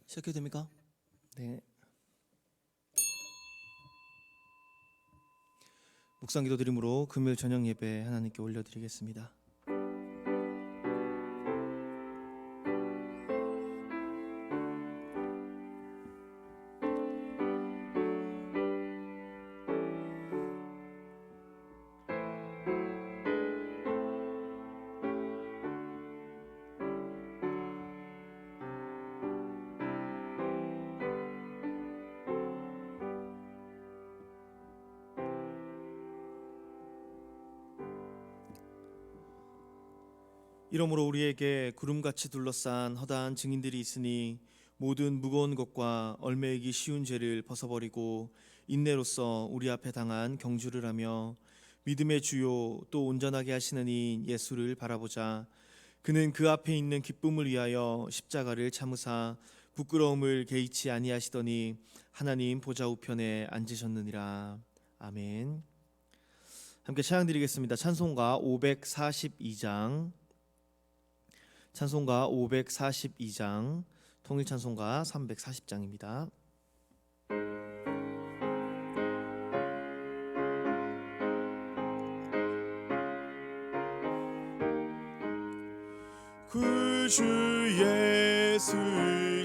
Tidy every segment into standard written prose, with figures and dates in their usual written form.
시작해도 됩니까? 네. 묵상기도 드림으로 금요일 저녁 예배 하나님께 올려드리겠습니다. 이러므로 우리에게 구름같이 둘러싼 허다한 증인들이 있으니 모든 무거운 것과 얼매이기 쉬운 죄를 벗어버리고 인내로써 우리 앞에 당한 경주를 하며 믿음의 주요 또 온전하게 하시는 이 예수를 바라보자. 그는 그 앞에 있는 기쁨을 위하여 십자가를 참으사 부끄러움을 개의치 아니하시더니 하나님 보좌 우편에 앉으셨느니라. 아멘. 함께 찬양드리겠습니다. 찬송가 542장, 찬송가 542장, 통일찬송가 340장입니다. 구주 예수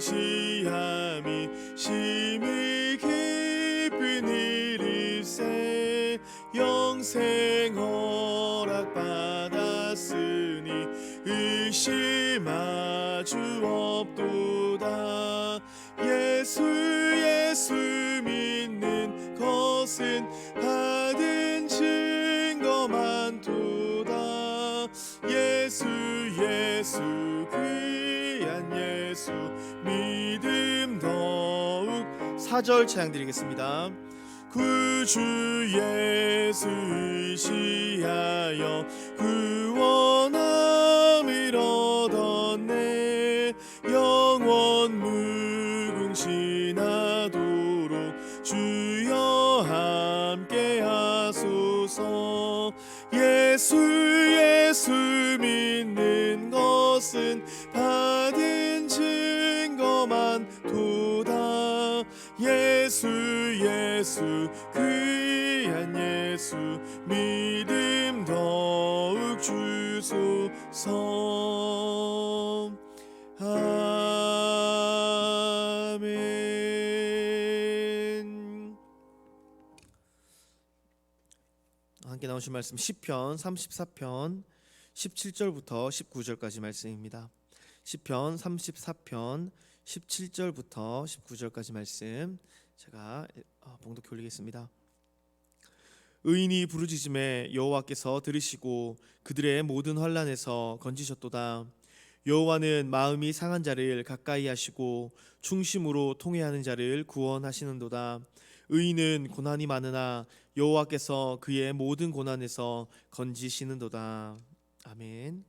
의지함이 심히 깊은 일일세 영생 허락받았으니 의심할 주 없도다. 예수 믿는 것은 받은 증거 많도다. 예수 귀한 예수 믿음 더욱. 4절 찬양드리겠습니다. 구주 예수 의지하여 구원함을 얻었네. 영원 무궁신하도록 주여 함께 하소서. 예수 믿는 것은 받은 증거 많도다. 예수 귀한 예수 믿음 더욱 주소서. 아멘. 함께 나오신 말씀 시편 34편 17절부터 19절까지 말씀입니다. 시편 34편 17절부터 19절까지 말씀 제가 봉독해 올리겠습니다. 의인이 부르짖음에 여호와께서 들으시고 그들의 모든 환난에서 건지셨도다. 여호와는 마음이 상한 자를 가까이 하시고 충심으로 통회하는 자를 구원하시는도다. 의인은 고난이 많으나 여호와께서 그의 모든 고난에서 건지시는도다. 아멘.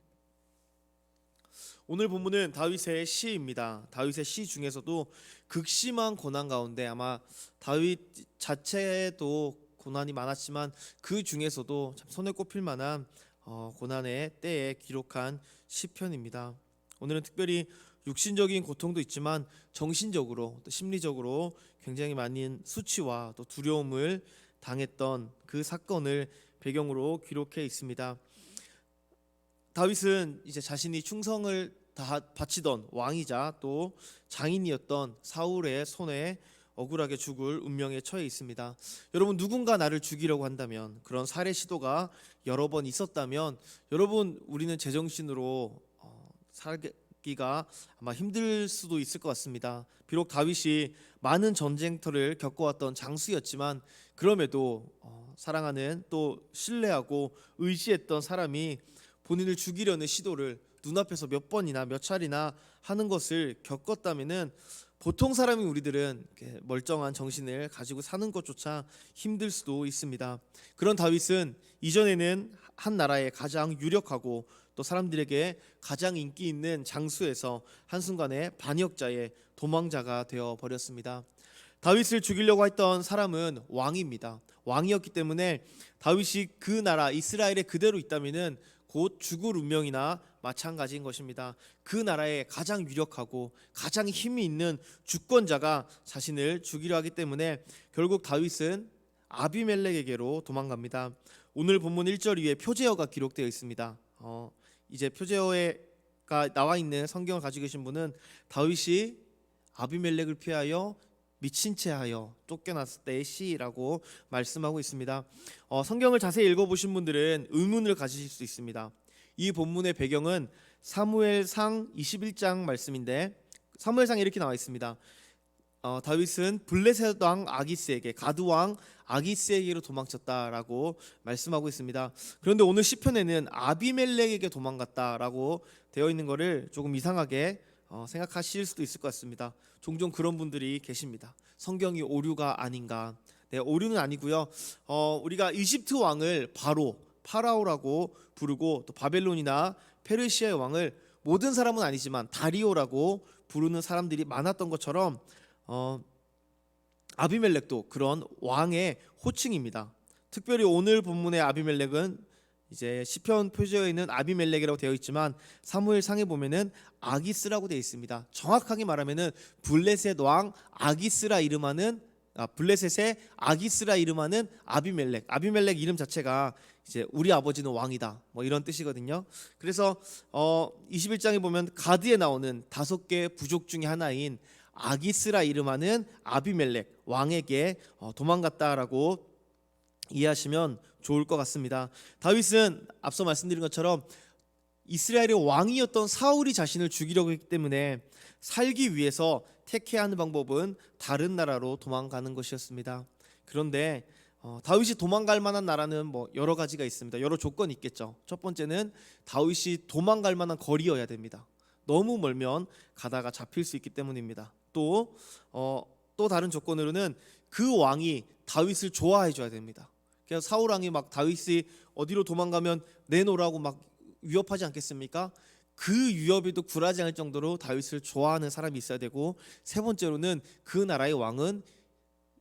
오늘 본문은 다윗의 시입니다. 다윗의 시 중에서도 극심한 고난 가운데 아마 다윗 자체도 고난이 많았지만 그 중에서도 참 손에 꼽힐 만한 고난의 때에 기록한 시편입니다. 오늘은 특별히 육신적인 고통도 있지만 정신적으로 또 심리적으로 굉장히 많은 수치와 또 두려움을 당했던 그 사건을 배경으로 기록해 있습니다. 다윗은 이제 자신이 충성을 다 바치던 왕이자 또 장인이었던 사울의 손에 억울하게 죽을 운명에 처해 있습니다. 여러분, 누군가 나를 죽이려고 한다면, 그런 살해 시도가 여러 번 있었다면 여러분, 우리는 제정신으로 살기가 아마 힘들 수도 있을 것 같습니다. 비록 다윗이 많은 전쟁터를 겪어왔던 장수였지만 그럼에도 사랑하는 또 신뢰하고 의지했던 사람이 본인을 죽이려는 시도를 눈앞에서 몇 번이나 몇 차례나 하는 것을 겪었다면은 보통 사람인 우리들은 멀쩡한 정신을 가지고 사는 것조차 힘들 수도 있습니다. 그런 다윗은 이전에는 한 나라의 가장 유력하고 또 사람들에게 가장 인기 있는 장수에서 한순간에 반역자의 도망자가 되어 버렸습니다. 다윗을 죽이려고 했던 사람은 왕입니다. 왕이었기 때문에 다윗이 그 나라 이스라엘에 그대로 있다면은 곧 죽을 운명이나 마찬가지인 것입니다. 그 나라의 가장 유력하고 가장 힘이 있는 주권자가 자신을 죽이려 하기 때문에 결국 다윗은 아비멜렉에게로 도망갑니다. 오늘 본문 1절 위에 표제어가 기록되어 있습니다. 이제 표제어가 나와 있는 성경을 가지고 계신 분은 다윗이 아비멜렉을 피하여 미친 채 하여 쫓겨났을 때의 시라고 말씀하고 있습니다. 성경을 자세히 읽어보신 분들은 의문을 가지실 수 있습니다. 이 본문의 배경은 사무엘상 21장 말씀인데, 사무엘상에 이렇게 나와 있습니다. 다윗은 블레셋 왕 아기스에게, 가드 왕 아기스에게로 도망쳤다라고 말씀하고 있습니다. 그런데 오늘 시편에는 아비멜렉에게 도망갔다라고 되어 있는 것을 조금 이상하게 생각하실 수도 있을 것 같습니다. 종종 그런 분들이 계십니다. 성경이 오류가 아닌가. 네, 오류는 아니고요. 우리가 이집트 왕을 파라오라고 부르고, 또 바벨론이나 페르시아의 왕을 모든 사람은 아니지만 다리오라고 부르는 사람들이 많았던 것처럼 아비멜렉도 그런 왕의 호칭입니다. 특별히 오늘 본문의 아비멜렉은 이제 시편 표제에 있는 아비멜렉이라고 되어 있지만 사무엘상에 보면은 아기스라고 되어 있습니다. 정확하게 말하면은 블레셋 왕 아기스라 이름하는 블레셋의 아기스라 이름하는 아비멜렉. 아비멜렉 이름 자체가 이제 우리 아버지는 왕이다, 뭐 이런 뜻이거든요. 그래서 21장에 보면 가드에 나오는 5개 부족 중에 하나인 아기스라 이름하는 아비멜렉 왕에게 도망갔다라고 이해하시면 좋을 것 같습니다. 다윗은 앞서 말씀드린 것처럼 이스라엘의 왕이었던 사울이 자신을 죽이려고 했기 때문에 살기 위해서 택해야 하는 방법은 다른 나라로 도망가는 것이었습니다. 그런데 다윗이 도망갈 만한 나라는 뭐 여러 가지가 있습니다. 여러 조건이 있겠죠. 첫 번째는 다윗이 도망갈 만한 거리여야 됩니다. 너무 멀면 가다가 잡힐 수 있기 때문입니다. 또 다른 조건으로는 그 왕이 다윗을 좋아해 줘야 됩니다. 그래서 사울 왕이 막 다윗이 어디로 도망가면 내놓으라고 막 위협하지 않겠습니까? 그 위협에도 굴하지 않을 정도로 다윗을 좋아하는 사람이 있어야 되고, 세 번째로는 그 나라의 왕은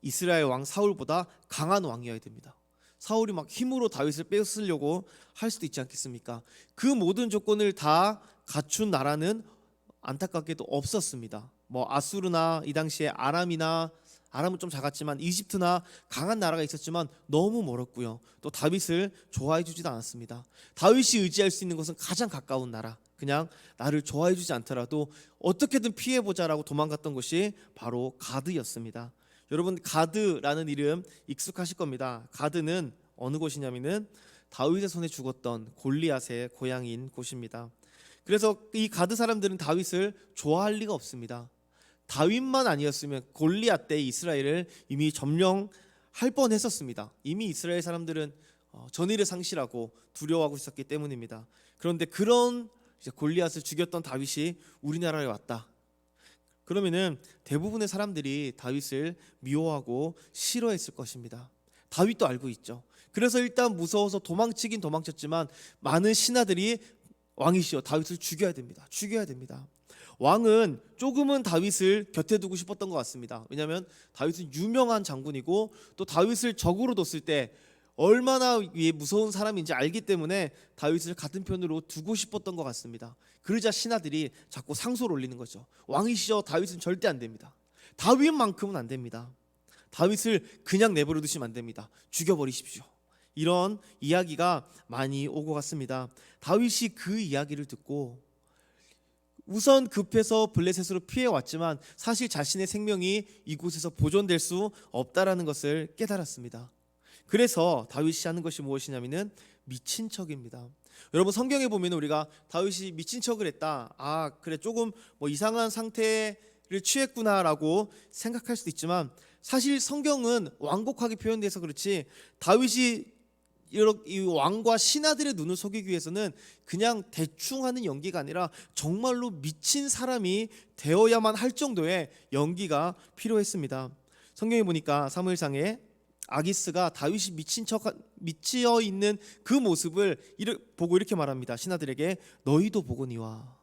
이스라엘 왕 사울보다 강한 왕이어야 됩니다. 사울이 막 힘으로 다윗을 뺏으려고 할 수도 있지 않겠습니까? 그 모든 조건을 다 갖춘 나라는 안타깝게도 없었습니다. 뭐 아수르나 이 당시에 아람은 좀 작았지만 이집트나 강한 나라가 있었지만 너무 멀었고요. 또 다윗을 좋아해 주지도 않았습니다. 다윗이 의지할 수 있는 것은 가장 가까운 나라, 그냥 나를 좋아해 주지 않더라도 어떻게든 피해보자라고 도망갔던 것이 바로 가드였습니다. 여러분, 가드라는 이름 익숙하실 겁니다. 가드는 어느 곳이냐면은 다윗의 손에 죽었던 골리앗의 고향인 곳입니다. 그래서 이 가드 사람들은 다윗을 좋아할 리가 없습니다. 다윗만 아니었으면 골리앗 때 이스라엘을 이미 점령할 뻔했었습니다. 이미 이스라엘 사람들은 전의를 상실하고 두려워하고 있었기 때문입니다. 그런데 그런 골리앗을 죽였던 다윗이 우리나라에 왔다. 그러면은 대부분의 사람들이 다윗을 미워하고 싫어했을 것입니다. 다윗도 알고 있죠. 그래서 일단 무서워서 도망치긴 도망쳤지만 많은 신하들이 왕이시여 다윗을 죽여야 됩니다. 죽여야 됩니다. 왕은 조금은 다윗을 곁에 두고 싶었던 것 같습니다. 왜냐하면 다윗은 유명한 장군이고 또 다윗을 적으로 뒀을 때 얼마나 무서운 사람인지 알기 때문에 다윗을 같은 편으로 두고 싶었던 것 같습니다. 그러자 신하들이 자꾸 상소를 올리는 거죠. 왕이시여 다윗은 절대 안 됩니다. 다윗만큼은 안 됩니다. 다윗을 그냥 내버려 두시면 안 됩니다. 죽여버리십시오. 이런 이야기가 많이 오고 갔습니다. 다윗이 그 이야기를 듣고 우선 급해서 블레셋으로 피해 왔지만 사실 자신의 생명이 이곳에서 보존될 수 없다라는 것을 깨달았습니다. 그래서 다윗이 하는 것이 무엇이냐면은 미친 척입니다. 여러분, 성경에 보면 우리가 다윗이 미친 척을 했다, 그래 조금 뭐 이상한 상태를 취했구나라고 생각할 수도 있지만 사실 성경은 완곡하게 표현돼서 그렇지 다윗이 이 왕과 신하들의 눈을 속이기 위해서는 그냥 대충 하는 연기가 아니라 정말로 미친 사람이 되어야만 할 정도의 연기가 필요했습니다. 성경에 보니까 사무엘상에 아기스가 다윗이 미치어 있는 그 모습을 보고 이렇게 말합니다. 신하들에게 너희도 보거니와.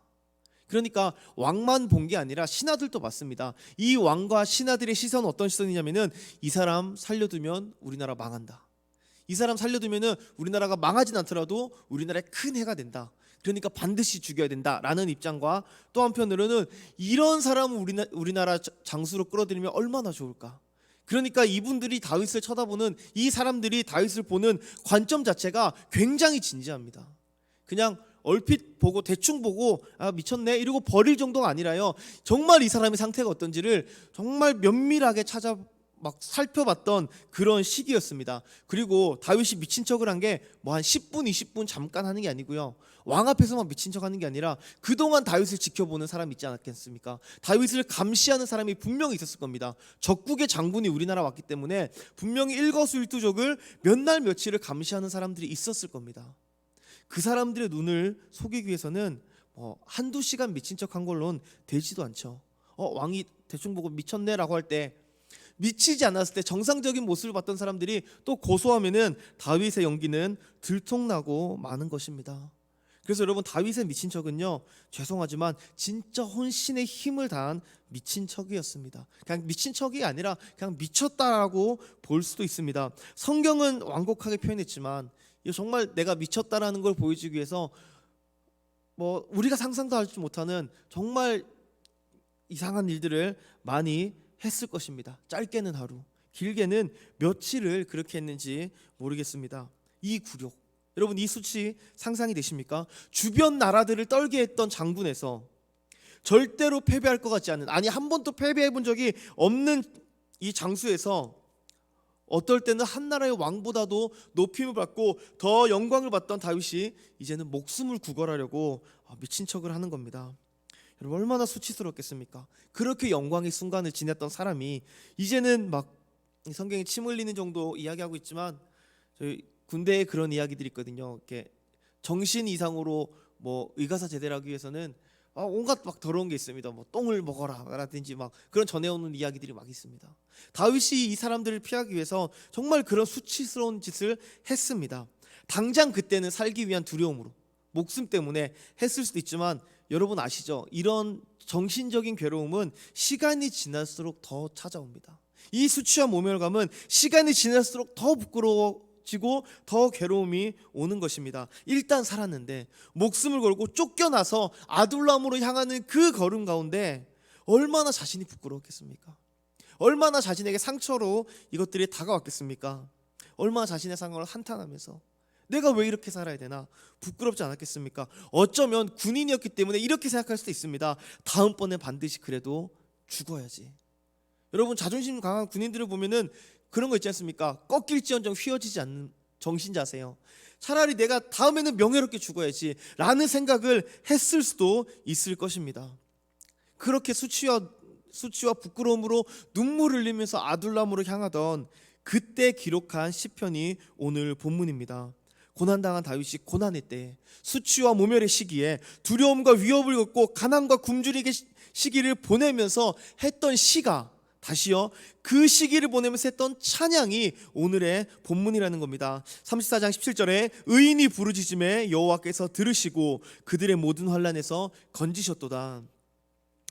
그러니까 왕만 본 게 아니라 신하들도 봤습니다. 이 왕과 신하들의 시선은 어떤 시선이냐면은 이 사람 살려두면 우리나라 망한다. 이 사람 살려두면은 우리나라가 망하진 않더라도 우리나라에 큰 해가 된다. 그러니까 반드시 죽여야 된다라는 입장과 또 한편으로는 이런 사람을 우리나라 장수로 끌어들이면 얼마나 좋을까. 그러니까 이분들이 다윗을 쳐다보는, 이 사람들이 다윗을 보는 관점 자체가 굉장히 진지합니다. 그냥 얼핏 보고 대충 보고 아 미쳤네 이러고 버릴 정도가 아니라요, 정말 이 사람의 상태가 어떤지를 정말 면밀하게 찾아 막 살펴봤던 그런 시기였습니다. 그리고 다윗이 미친 척을 한 게 뭐 한 10분 20분 잠깐 하는 게 아니고요, 왕 앞에서만 미친 척 하는 게 아니라 그동안 다윗을 지켜보는 사람이 있지 않았겠습니까? 다윗을 감시하는 사람이 분명히 있었을 겁니다. 적국의 장군이 우리나라 왔기 때문에 분명히 일거수일투족을 몇 날 며칠을 감시하는 사람들이 있었을 겁니다. 그 사람들의 눈을 속이기 위해서는 한두 시간 미친 척 한 걸로는 되지도 않죠. 왕이 대충 보고 미쳤네라고 할 때, 미치지 않았을 때 정상적인 모습을 봤던 사람들이 또 고소하면은 다윗의 연기는 들통나고 마는 것입니다. 그래서 여러분, 다윗의 미친 척은요, 죄송하지만 진짜 혼신의 힘을 다한 미친 척이었습니다. 그냥 미친 척이 아니라 그냥 미쳤다라고 볼 수도 있습니다. 성경은 완곡하게 표현했지만 이거 정말 내가 미쳤다라는 걸 보여주기 위해서 우리가 상상도 하지 못하는 정말 이상한 일들을 많이 했을 것입니다. 짧게는 하루, 길게는 며칠을 그렇게 했는지 모르겠습니다. 이 굴욕, 여러분 이 수치 상상이 되십니까? 주변 나라들을 떨게 했던 장군에서 절대로 패배할 것 같지 않은, 아니 한 번도 패배해 본 적이 없는 이 장수에서 어떨 때는 한 나라의 왕보다도 높임을 받고 더 영광을 받던 다윗이 이제는 목숨을 구걸하려고 미친 척을 하는 겁니다. 여러분 얼마나 수치스럽겠습니까? 그렇게 영광의 순간을 지냈던 사람이 이제는 막 성경에 침 흘리는 정도 이야기하고 있지만, 저희 군대에 그런 이야기들이 있거든요. 이렇게 정신 이상으로 의가사 제대를 하기 위해서는 온갖 막 더러운 게 있습니다. 똥을 먹어라라든지 막 그런 전해오는 이야기들이 막 있습니다. 다윗이 이 사람들을 피하기 위해서 정말 그런 수치스러운 짓을 했습니다. 당장 그때는 살기 위한 두려움으로 목숨 때문에 했을 수도 있지만, 여러분 아시죠? 이런 정신적인 괴로움은 시간이 지날수록 더 찾아옵니다. 이 수치와 모멸감은 시간이 지날수록 더 부끄러워지고 더 괴로움이 오는 것입니다. 일단 살았는데 목숨을 걸고 쫓겨나서 아둘람으로 향하는 그 걸음 가운데 얼마나 자신이 부끄러웠겠습니까? 얼마나 자신에게 상처로 이것들이 다가왔겠습니까? 얼마나 자신의 상황을 한탄하면서 내가 왜 이렇게 살아야 되나 부끄럽지 않았겠습니까? 어쩌면 군인이었기 때문에 이렇게 생각할 수도 있습니다. 다음번에 반드시 그래도 죽어야지. 여러분 자존심 강한 군인들을 보면은 그런 거 있지 않습니까? 꺾일지언정 휘어지지 않는 정신자세요. 차라리 내가 다음에는 명예롭게 죽어야지 라는 생각을 했을 수도 있을 것입니다. 그렇게 수치와 부끄러움으로 눈물을 흘리면서 아둘람으로 향하던 그때 기록한 시편이 오늘 본문입니다. 고난당한 다윗이 고난의 때, 수치와 모멸의 시기에 두려움과 위협을 겪고 가난과 굶주리게 시기를 보내면서 했던 시가, 다시요 그 시기를 보내면서 했던 찬양이 오늘의 본문이라는 겁니다. 34장 17절에 의인이 부르짖음에 여호와께서 들으시고 그들의 모든 환난에서 건지셨도다.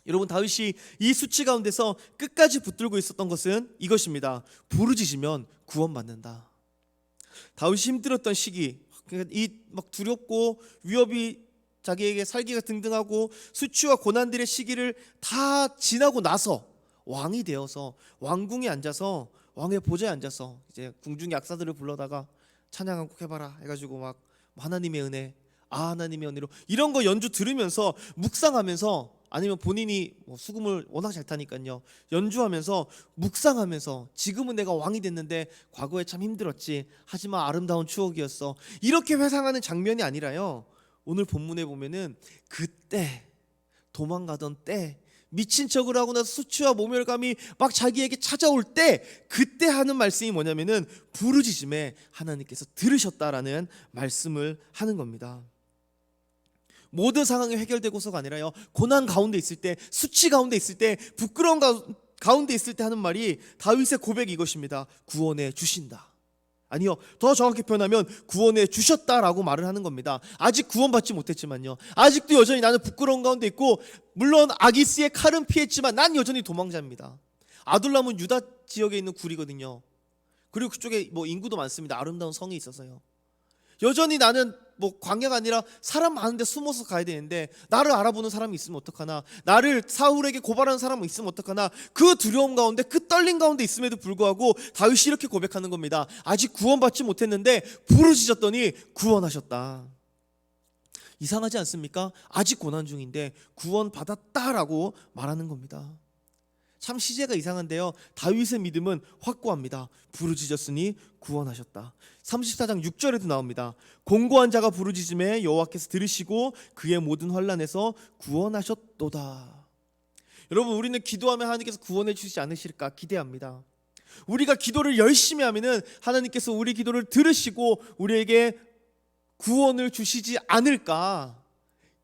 여러분 다윗이 이 수치 가운데서 끝까지 붙들고 있었던 것은 이것입니다. 부르짖으면 구원받는다. 다윗이 힘들었던 시기, 이 막 두렵고 위협이 자기에게 살기가 등등하고 수치와 고난들의 시기를 다 지나고 나서 왕이 되어서 왕궁에 앉아서 왕의 보좌에 앉아서 이제 궁중 약사들을 불러다가 찬양 한 곡 해봐라 해가지고 막 하나님의 은혜, 하나님의 은혜로 이런 거 연주 들으면서 묵상하면서, 아니면 본인이 수금을 워낙 잘 타니까요 연주하면서 묵상하면서 지금은 내가 왕이 됐는데 과거에 참 힘들었지, 하지만 아름다운 추억이었어, 이렇게 회상하는 장면이 아니라요, 오늘 본문에 보면은 그때 도망가던 때, 미친 척을 하고 나서 수치와 모멸감이 막 자기에게 찾아올 때 그때 하는 말씀이 뭐냐면은 부르짖음에 하나님께서 들으셨다라는 말씀을 하는 겁니다. 모든 상황이 해결되고서가 아니라요, 고난 가운데 있을 때, 수치 가운데 있을 때, 부끄러운 가운데 있을 때 하는 말이 다윗의 고백이 이것입니다. 구원해 주신다. 아니요, 더 정확히 표현하면 구원해 주셨다라고 말을 하는 겁니다. 아직 구원받지 못했지만요, 아직도 여전히 나는 부끄러운 가운데 있고, 물론 아기스의 칼은 피했지만 난 여전히 도망자입니다. 아둘람은 유다 지역에 있는 굴이거든요. 그리고 그쪽에 인구도 많습니다. 아름다운 성이 있어서요. 여전히 나는 뭐 광야가 아니라 사람 많은데 숨어서 가야 되는데 나를 알아보는 사람이 있으면 어떡하나, 나를 사울에게 고발하는 사람이 있으면 어떡하나, 그 두려움 가운데 그 떨림 가운데 있음에도 불구하고 다윗이 이렇게 고백하는 겁니다. 아직 구원받지 못했는데 부르짖었더니 구원하셨다. 이상하지 않습니까? 아직 고난 중인데 구원받았다라고 말하는 겁니다. 참 시제가 이상한데요, 다윗의 믿음은 확고합니다. 부르짖었으니 구원하셨다. 34장 6절에도 나옵니다. 공고한 자가 부르짖음에 여호와께서 들으시고 그의 모든 환난에서 구원하셨도다. 여러분, 우리는 기도하면 하나님께서 구원해 주시지 않으실까 기대합니다. 우리가 기도를 열심히 하면은 하나님께서 우리 기도를 들으시고 우리에게 구원을 주시지 않을까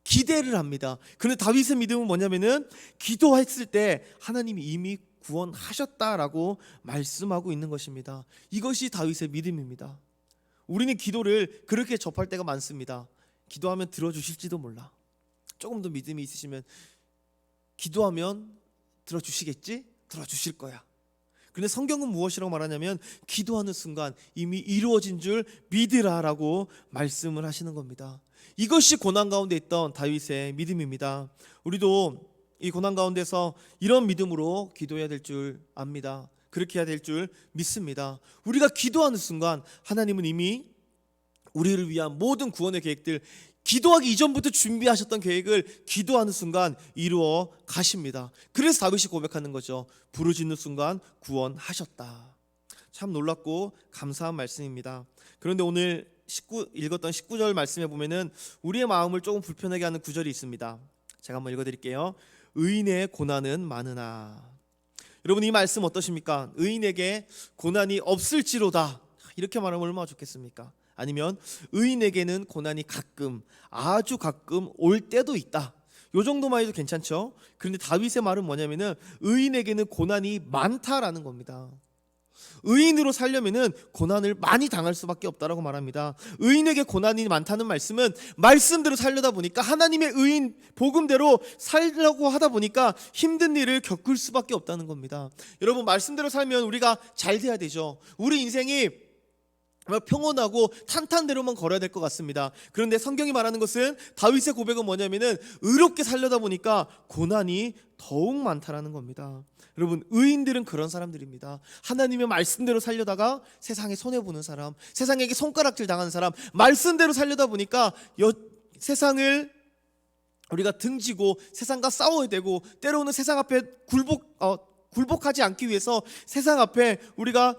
기대를 합니다. 그런데 다윗의 믿음은 뭐냐면은 기도했을 때 하나님이 이미 구원하셨다라고 말씀하고 있는 것입니다. 이것이 다윗의 믿음입니다. 우리는 기도를 그렇게 접할 때가 많습니다. 기도하면 들어주실지도 몰라. 조금 더 믿음이 있으시면 기도하면 들어주시겠지? 들어주실 거야. 그런데 성경은 무엇이라고 말하냐면 기도하는 순간 이미 이루어진 줄 믿으라라고 말씀을 하시는 겁니다. 이것이 고난 가운데 있던 다윗의 믿음입니다. 우리도 이 고난 가운데서 이런 믿음으로 기도해야 될 줄 압니다. 그렇게 해야 될 줄 믿습니다. 우리가 기도하는 순간 하나님은 이미 우리를 위한 모든 구원의 계획들, 기도하기 이전부터 준비하셨던 계획을 기도하는 순간 이루어 가십니다. 그래서 다윗이 고백하는 거죠. 부르짖는 순간 구원하셨다. 참 놀랍고 감사한 말씀입니다. 그런데 오늘 읽었던 19절 말씀에 보면은 우리의 마음을 조금 불편하게 하는 구절이 있습니다. 제가 한번 읽어드릴게요. 의인의 고난은 많으나. 여러분, 이 말씀 어떠십니까? 의인에게 고난이 없을지로다, 이렇게 말하면 얼마나 좋겠습니까? 아니면 의인에게는 고난이 가끔, 아주 가끔 올 때도 있다, 요 정도만 해도 괜찮죠? 그런데 다윗의 말은 뭐냐면은 의인에게는 고난이 많다라는 겁니다. 의인으로 살려면은 고난을 많이 당할 수밖에 없다라고 말합니다. 의인에게 고난이 많다는 말씀은 말씀대로 살려다 보니까, 하나님의 의인 복음대로 살려고 하다 보니까 힘든 일을 겪을 수밖에 없다는 겁니다. 여러분, 말씀대로 살면 우리가 잘 돼야 되죠. 우리 인생이 평온하고 탄탄대로만 걸어야 될 것 같습니다. 그런데 성경이 말하는 것은, 다윗의 고백은 뭐냐면은 의롭게 살려다 보니까 고난이 더욱 많다라는 겁니다. 여러분, 의인들은 그런 사람들입니다. 하나님의 말씀대로 살려다가 세상에 손해보는 사람, 세상에게 손가락질 당하는 사람, 말씀대로 살려다 보니까 세상을 우리가 등지고 세상과 싸워야 되고, 때로는 세상 앞에 굴복하지 않기 위해서 세상 앞에 우리가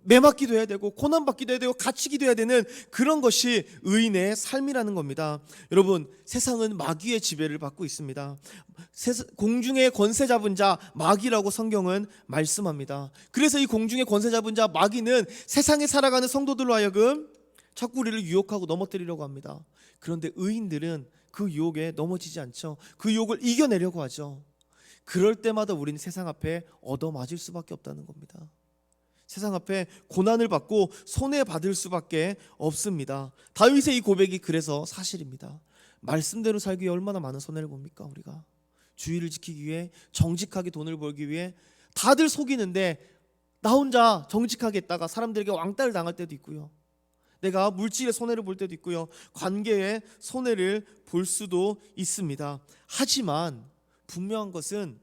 매맞기도 해야 되고 고난받기도 해야 되고 갇히기도 해야 되는 그런 것이 의인의 삶이라는 겁니다. 여러분, 세상은 마귀의 지배를 받고 있습니다. 공중의 권세 잡은 자 마귀라고 성경은 말씀합니다. 그래서 이 공중의 권세 잡은 자 마귀는 세상에 살아가는 성도들로 하여금 자꾸 우리를 유혹하고 넘어뜨리려고 합니다. 그런데 의인들은 그 유혹에 넘어지지 않죠. 그 유혹을 이겨내려고 하죠. 그럴 때마다 우리는 세상 앞에 얻어맞을 수밖에 없다는 겁니다. 세상 앞에 고난을 받고 손해받을 수밖에 없습니다. 다윗의 이 고백이 그래서 사실입니다. 말씀대로 살기 위해 얼마나 많은 손해를 봅니까? 우리가 주의를 지키기 위해, 정직하게 돈을 벌기 위해 다들 속이는데 나 혼자 정직하게 있다가 사람들에게 왕따를 당할 때도 있고요, 내가 물질의 손해를 볼 때도 있고요, 관계의 손해를 볼 수도 있습니다. 하지만 분명한 것은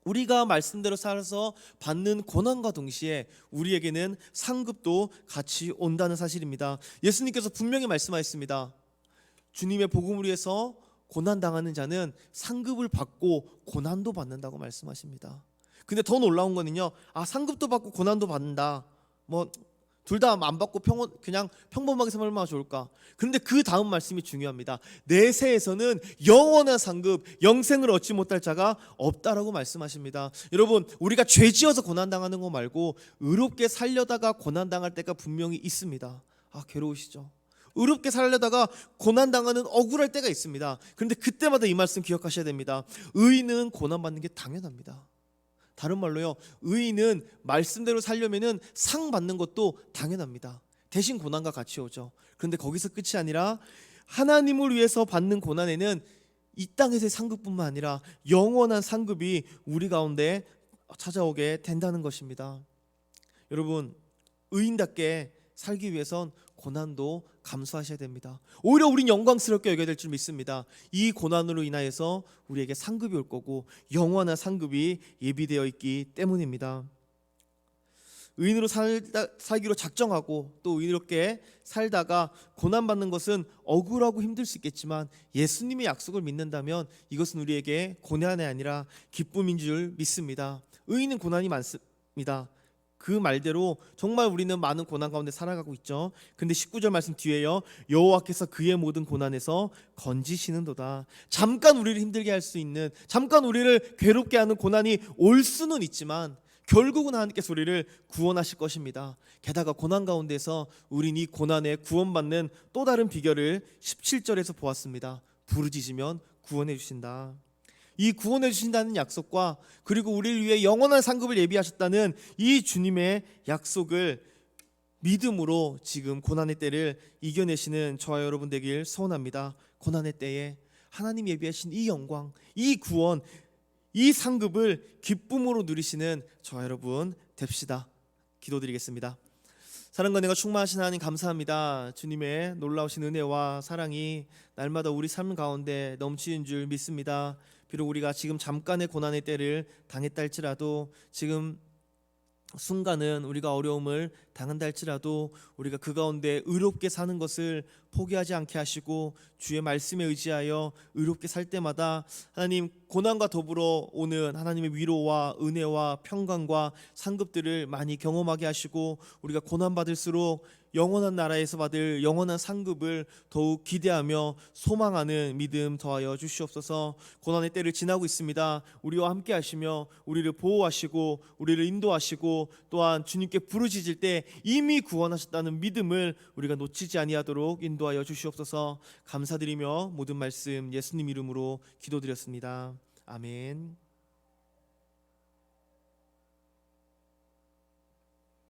우리가 말씀대로 살아서 받는 고난과 동시에 우리에게는 상급도 같이 온다는 사실입니다. 예수님께서 분명히 말씀하셨습니다. 주님의 복음을 위해서 고난당하는 자는 상급을 받고 고난도 받는다고 말씀하십니다. 근데 더 놀라운 거는요, 상급도 받고 고난도 받는다, 둘 다 안 받고 그냥 평범하게 살면 얼마나 좋을까. 그런데 그 다음 말씀이 중요합니다. 내세에서는 영원한 상급, 영생을 얻지 못할 자가 없다라고 말씀하십니다. 여러분, 우리가 죄지어서 고난당하는 거 말고 의롭게 살려다가 고난당할 때가 분명히 있습니다. 괴로우시죠? 의롭게 살려다가 고난당하는 억울할 때가 있습니다. 그런데 그때마다 이 말씀 기억하셔야 됩니다. 의인은 고난받는 게 당연합니다. 다른 말로요, 의인은 말씀대로 살려면은 상 받는 것도 당연합니다. 대신 고난과 같이 오죠. 그런데 거기서 끝이 아니라 하나님을 위해서 받는 고난에는 이 땅에서의 상급뿐만 아니라 영원한 상급이 우리 가운데 찾아오게 된다는 것입니다. 여러분, 의인답게 살기 위해선 고난도 감수하셔야 됩니다. 오히려 우린 영광스럽게 여겨야 될 줄 믿습니다. 이 고난으로 인하여서 우리에게 상급이 올 거고 영원한 상급이 예비되어 있기 때문입니다. 의인으로 살기로 작정하고 또 의롭게 살다가 고난받는 것은 억울하고 힘들 수 있겠지만 예수님의 약속을 믿는다면 이것은 우리에게 고난이 아니라 기쁨인 줄 믿습니다. 의인은 고난이 많습니다. 그 말대로 정말 우리는 많은 고난 가운데 살아가고 있죠. 근데 19절 말씀 뒤에요, 여호와께서 그의 모든 고난에서 건지시는도다. 잠깐 우리를 힘들게 할 수 있는, 잠깐 우리를 괴롭게 하는 고난이 올 수는 있지만 결국은 하나님께서 우리를 구원하실 것입니다. 게다가 고난 가운데서 우린 이 고난에 구원받는 또 다른 비결을 17절에서 보았습니다. 부르짖으면 구원해 주신다. 이 구원해 주신다는 약속과 그리고 우리를 위해 영원한 상급을 예비하셨다는 이 주님의 약속을 믿음으로 지금 고난의 때를 이겨내시는 저와 여러분 되길 소원합니다. 고난의 때에 하나님 예비하신 이 영광, 이 구원, 이 상급을 기쁨으로 누리시는 저와 여러분 됩시다. 기도드리겠습니다. 사랑과 은혜가 충만하신 하나님 감사합니다. 주님의 놀라우신 은혜와 사랑이 날마다 우리 삶 가운데 넘치는 줄 믿습니다. 비록 우리가 지금 잠깐의 고난의 때를 당했다 할지라도, 지금 순간은 우리가 어려움을 당한다 할지라도 우리가 그 가운데 의롭게 사는 것을 포기하지 않게 하시고 주의 말씀에 의지하여 의롭게 살 때마다 하나님 고난과 더불어 오는 하나님의 위로와 은혜와 평강과 상급들을 많이 경험하게 하시고 우리가 고난받을수록 영원한 나라에서 받을 영원한 상급을 더욱 기대하며 소망하는 믿음 더하여 주시옵소서. 고난의 때를 지나고 있습니다. 우리와 함께 하시며 우리를 보호하시고 우리를 인도하시고 또한 주님께 부르짖을 때 이미 구원하셨다는 믿음을 우리가 놓치지 아니하도록 인도하여 주시옵소서. 감사드리며 모든 말씀 예수님 이름으로 기도드렸습니다. 아멘.